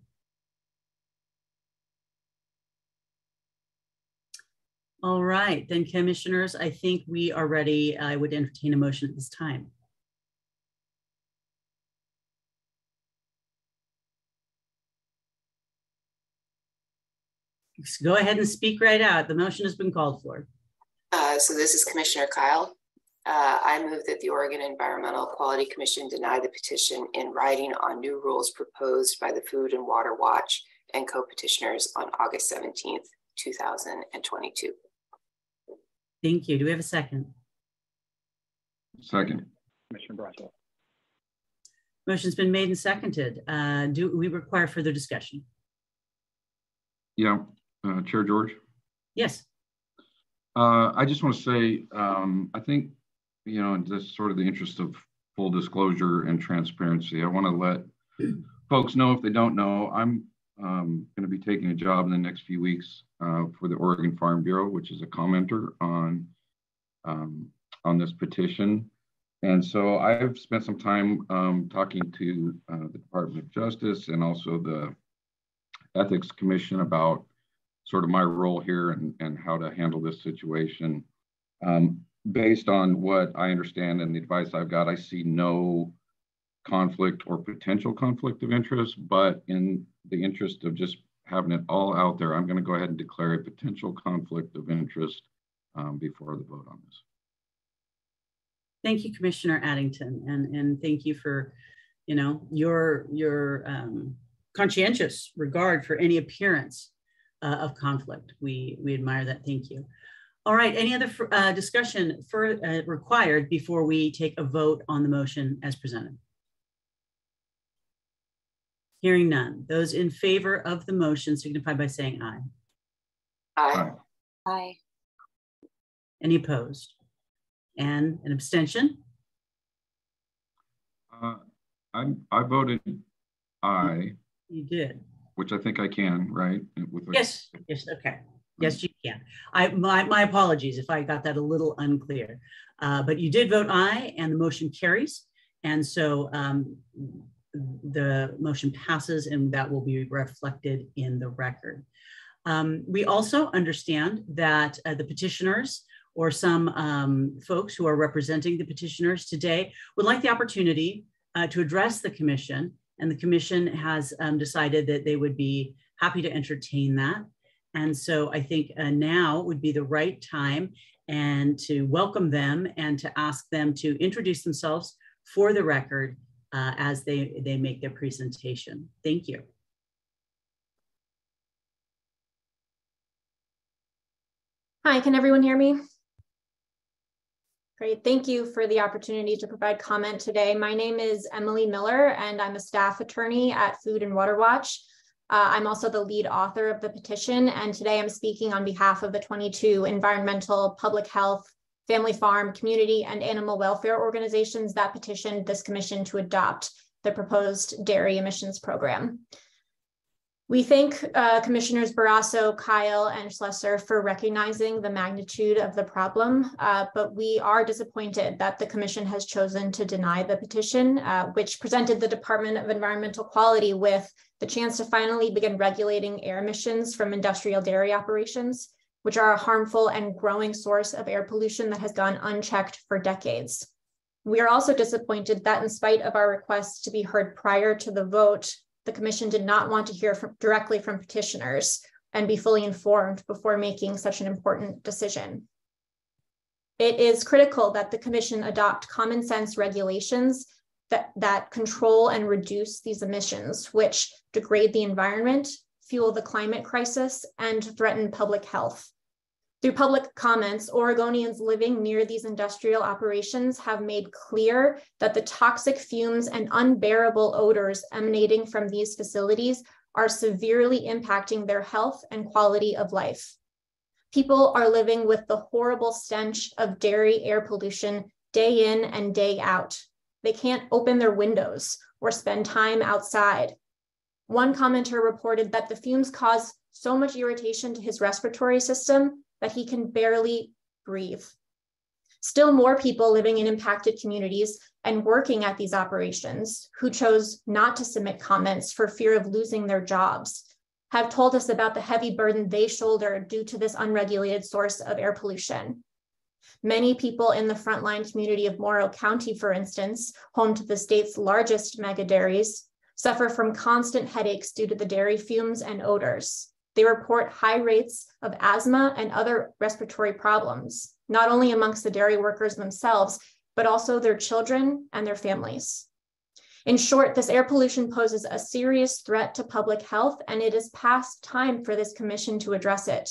All right, then, commissioners, I think we are ready. I would entertain a motion at this time. Go ahead and speak right out. The motion has been called for. So this is Commissioner Kyle. I move that the Oregon Environmental Quality Commission deny the petition in writing on new rules proposed by the Food and Water Watch and co-petitioners on August 17th, 2022. Thank you. Do we have a second? Second. Commissioner Barrasso. Motion's been made and seconded. Do we require further discussion? Yeah, Chair George. Yes. I just want to say, I think, you know, in this sort of the interest of full disclosure and transparency, I want to let folks know, if they don't know, I'm going to be taking a job in the next few weeks for the Oregon Farm Bureau, which is a commenter on this petition. And so I've spent some time talking to the Department of Justice and also the Ethics Commission about sort of my role here and how to handle this situation. Based on what I understand and the advice I've got, I see no conflict or potential conflict of interest, but in the interest of just having it all out there, I'm going to go ahead and declare a potential conflict of interest before the vote on this. Thank you, Commissioner Addington, and thank you for, you know, your conscientious regard for any appearance of conflict. We admire that. Thank you. All right. Any other discussion required before we take a vote on the motion as presented? Hearing none. Those in favor of the motion signify by saying aye. Aye. Aye. Any opposed? And an abstention? I voted aye. You did. Which I think I can, right? Yes. Yes. Okay. Yes, you can. My apologies if I got that a little unclear, but you did vote aye, and the motion carries, and so the motion passes, and that will be reflected in the record. We also understand that the petitioners or some folks who are representing the petitioners today would like the opportunity to address the commission, and the commission has decided that they would be happy to entertain that. And so I think now would be the right time and to welcome them and to ask them to introduce themselves for the record as they make their presentation. Thank you. Hi, can everyone hear me? Great, thank you for the opportunity to provide comment today. My name is Emily Miller, and I'm a staff attorney at Food and Water Watch. I'm also the lead author of the petition, and today I'm speaking on behalf of the 22 environmental, public health, family farm, community, and animal welfare organizations that petitioned this commission to adopt the proposed dairy emissions program. We thank Commissioners Barrasso, Kyle, and Schlesser for recognizing the magnitude of the problem, but we are disappointed that the commission has chosen to deny the petition, which presented the Department of Environmental Quality with the chance to finally begin regulating air emissions from industrial dairy operations, which are a harmful and growing source of air pollution that has gone unchecked for decades. We are also disappointed that in spite of our requests to be heard prior to the vote, the commission did not want to hear directly from petitioners and be fully informed before making such an important decision. It is critical that the commission adopt common sense regulations that control and reduce these emissions, which degrade the environment, fuel the climate crisis, and threaten public health. Through public comments, Oregonians living near these industrial operations have made clear that the toxic fumes and unbearable odors emanating from these facilities are severely impacting their health and quality of life. People are living with the horrible stench of dairy air pollution day in and day out. They can't open their windows or spend time outside. One commenter reported that the fumes cause so much irritation to his respiratory system that he can barely breathe. Still more people living in impacted communities and working at these operations who chose not to submit comments for fear of losing their jobs have told us about the heavy burden they shoulder due to this unregulated source of air pollution. Many people in the frontline community of Morrow County, for instance, home to the state's largest mega dairies, suffer from constant headaches due to the dairy fumes and odors. They report high rates of asthma and other respiratory problems, not only amongst the dairy workers themselves, but also their children and their families. In short, this air pollution poses a serious threat to public health, and it is past time for this commission to address it.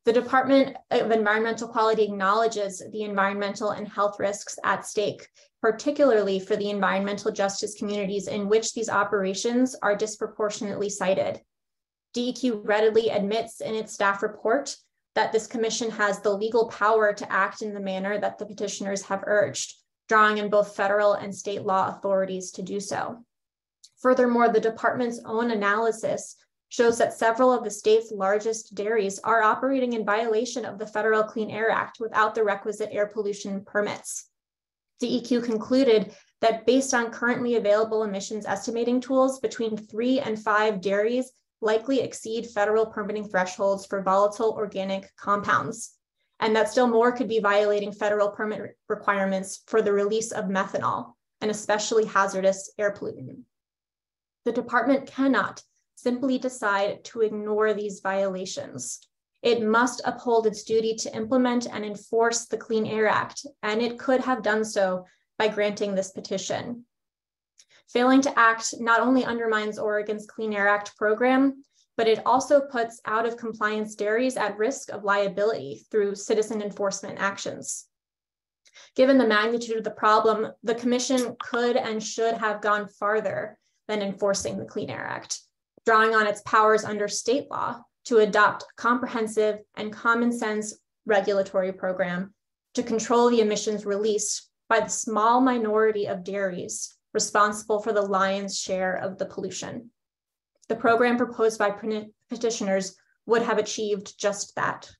The Department of Environmental Quality acknowledges the environmental and health risks at stake, particularly for the environmental justice communities in which these operations are disproportionately cited. DEQ readily admits in its staff report that this commission has the legal power to act in the manner that the petitioners have urged, drawing on both federal and state law authorities to do so. Furthermore, the department's own analysis shows that several of the state's largest dairies are operating in violation of the Federal Clean Air Act without the requisite air pollution permits. DEQ concluded that based on currently available emissions estimating tools, between 3 and 5 dairies likely exceed federal permitting thresholds for volatile organic compounds, and that still more could be violating federal permit requirements for the release of methanol, an especially hazardous air pollutant. The department cannot simply decide to ignore these violations. It must uphold its duty to implement and enforce the Clean Air Act, and it could have done so by granting this petition. Failing to act not only undermines Oregon's Clean Air Act program, but it also puts out of compliance dairies at risk of liability through citizen enforcement actions. Given the magnitude of the problem, the commission could and should have gone farther than enforcing the Clean Air Act, drawing on its powers under state law to adopt a comprehensive and common sense regulatory program to control the emissions released by the small minority of dairies responsible for the lion's share of the pollution. The program proposed by petitioners would have achieved just that.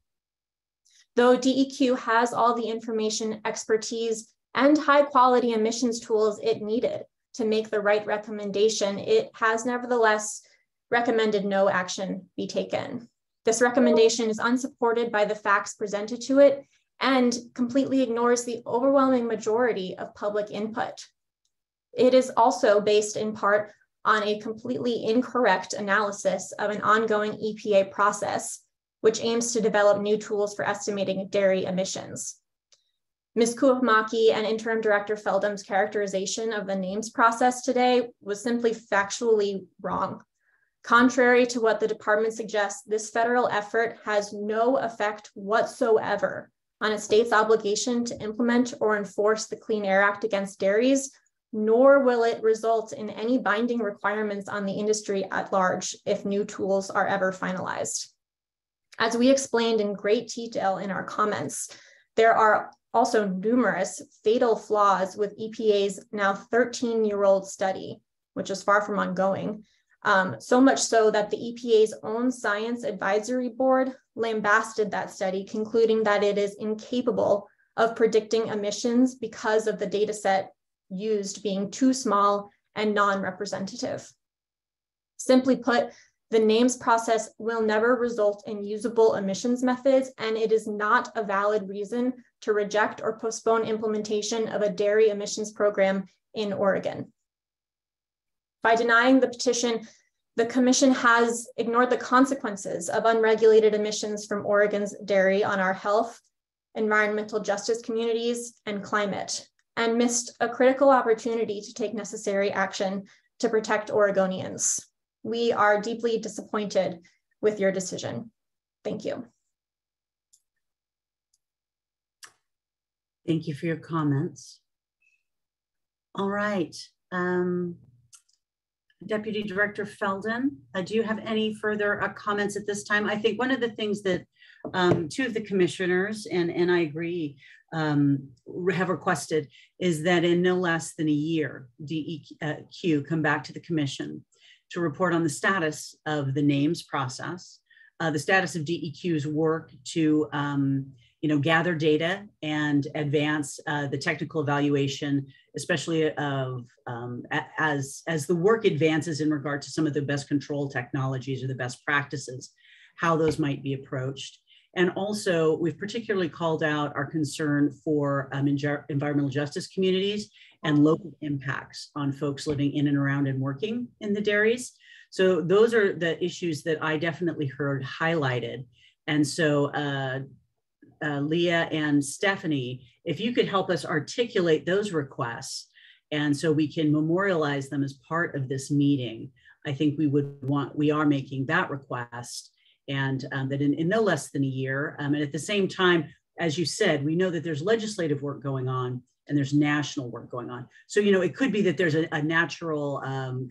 Though DEQ has all the information, expertise, and high quality emissions tools it needed to make the right recommendation, it has nevertheless recommended no action be taken. This recommendation is unsupported by the facts presented to it and completely ignores the overwhelming majority of public input. It is also based in part on a completely incorrect analysis of an ongoing EPA process, which aims to develop new tools for estimating dairy emissions. Ms. Kuomaki and Interim Director Feldham's characterization of the names process today was simply factually wrong. Contrary to what the department suggests, this federal effort has no effect whatsoever on a state's obligation to implement or enforce the Clean Air Act against dairies, nor will it result in any binding requirements on the industry at large if new tools are ever finalized. As we explained in great detail in our comments, there are also numerous fatal flaws with EPA's now 13-year-old study, which is far from ongoing, so much so that the EPA's own Science Advisory Board lambasted that study, concluding that it is incapable of predicting emissions because of the data set used being too small and non-representative. Simply put, the names process will never result in usable emissions methods, and it is not a valid reason to reject or postpone implementation of a dairy emissions program in Oregon. By denying the petition, the commission has ignored the consequences of unregulated emissions from Oregon's dairy on our health, environmental justice communities, and climate, and missed a critical opportunity to take necessary action to protect Oregonians. We are deeply disappointed with your decision. Thank you. Thank you for your comments. All right. Deputy Director Feldham, do you have any further comments at this time? I think one of the things that two of the commissioners, and I agree, have requested is that in no less than a year, DEQ come back to the commission to report on the status of the names process, the status of DEQ's work to gather data and advance the technical evaluation, especially of as the work advances in regard to some of the best control technologies or the best practices, how those might be approached. And also, we've particularly called out our concern for environmental justice communities and local impacts on folks living in and around and working in the dairies. So those are the issues that I definitely heard highlighted. And so Leah and Stephanie, if you could help us articulate those requests, and so we can memorialize them as part of this meeting, I think we are making that request. and that in no less than a year. And at the same time, as you said, we know that there's legislative work going on and there's national work going on. So, you know, it could be that there's a natural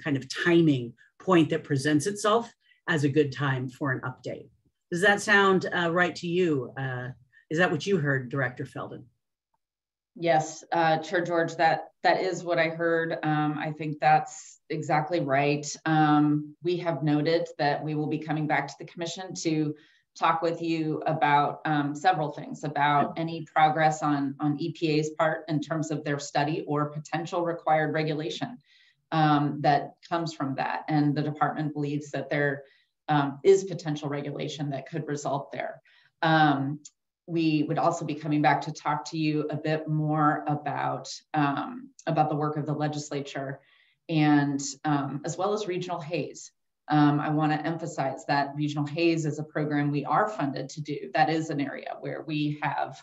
kind of timing point that presents itself as a good time for an update. Does that sound right to you? Is that what you heard, Director Feldin? Yes, Chair George, that is what I heard. I think that's exactly right. We have noted that we will be coming back to the Commission to talk with you about several things, about any progress on EPA's part in terms of their study or potential required regulation that comes from that. And the department believes that there is potential regulation that could result there. We would also be coming back to talk to you a bit more about the work of the legislature and as well as regional HAZE. I want to emphasize that regional HAZE is a program we are funded to do. That is an area where we have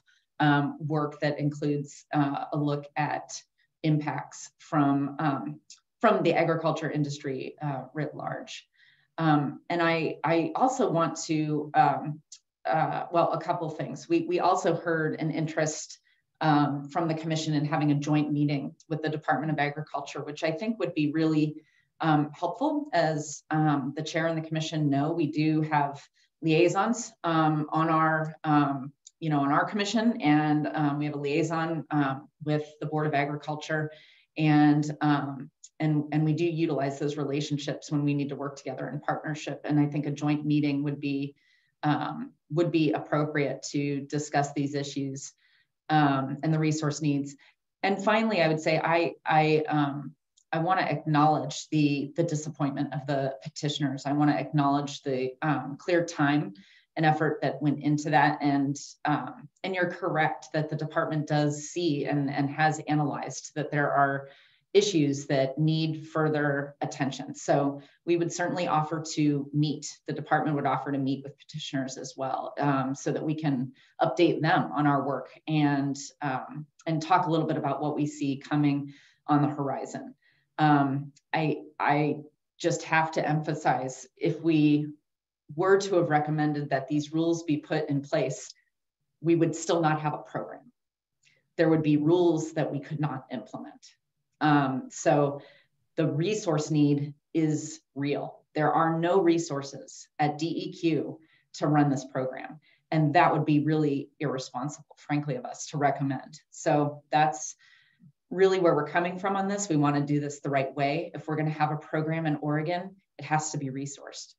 work that includes a look at impacts from the agriculture industry writ large. And I also want to, well, a couple of things. We also heard an interest from the Commission in having a joint meeting with the Department of Agriculture, which I think would be really helpful. As the Chair and the Commission know, we do have liaisons on our, on our Commission, and we have a liaison with the Board of Agriculture, and we do utilize those relationships when we need to work together in partnership. And I think a joint meeting would be appropriate to discuss these issues and the resource needs. And finally, I would say I want to acknowledge the disappointment of the petitioners. I want to acknowledge the clear time and effort that went into that. And you're correct that the department does see and has analyzed that there are issues that need further attention. So we would certainly offer to meet, the department would offer to meet with petitioners as well, so that we can update them on our work and talk a little bit about what we see coming on the horizon. I just have to emphasize, if we were to have recommended that these rules be put in place, we would still not have a program. There would be rules that we could not implement. So the resource need is real. There are no resources at DEQ to run this program. And that would be really irresponsible, frankly, of us to recommend. So that's really where we're coming from on this. We want to do this the right way. If we're going to have a program in Oregon, it has to be resourced.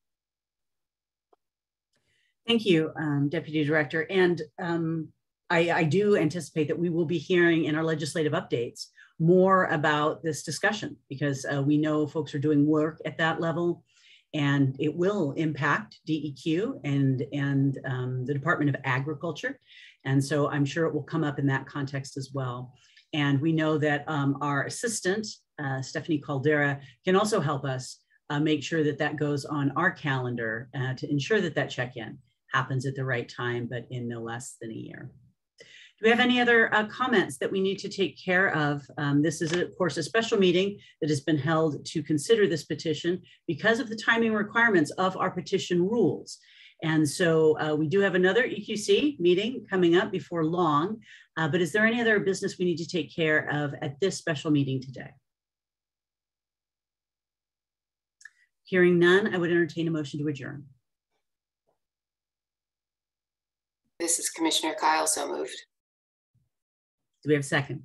Thank you, Deputy Director. And I do anticipate that we will be hearing in our legislative updates more about this discussion, because we know folks are doing work at that level, and it will impact DEQ and the Department of Agriculture. And so I'm sure it will come up in that context as well. And we know that our assistant, Stephanie Caldera, can also help us make sure that that goes on our calendar to ensure that that check-in happens at the right time, but in no less than a year. Do we have any other comments that we need to take care of? This is, of course, a special meeting that has been held to consider this petition because of the timing requirements of our petition rules. And so we do have another EQC meeting coming up before long, but is there any other business we need to take care of at this special meeting today? Hearing none, I would entertain a motion to adjourn. This is Commissioner Kyle, so moved. Do we have a second?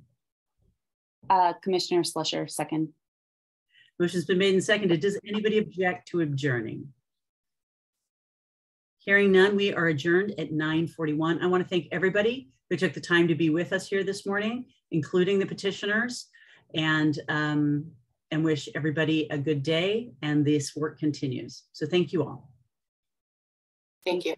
Commissioner Slusher, second. Motion's been made and seconded. Does anybody object to adjourning? Hearing none, we are adjourned at 9:41. I want to thank everybody who took the time to be with us here this morning, including the petitioners, and wish everybody a good day, and this work continues. So thank you all. Thank you.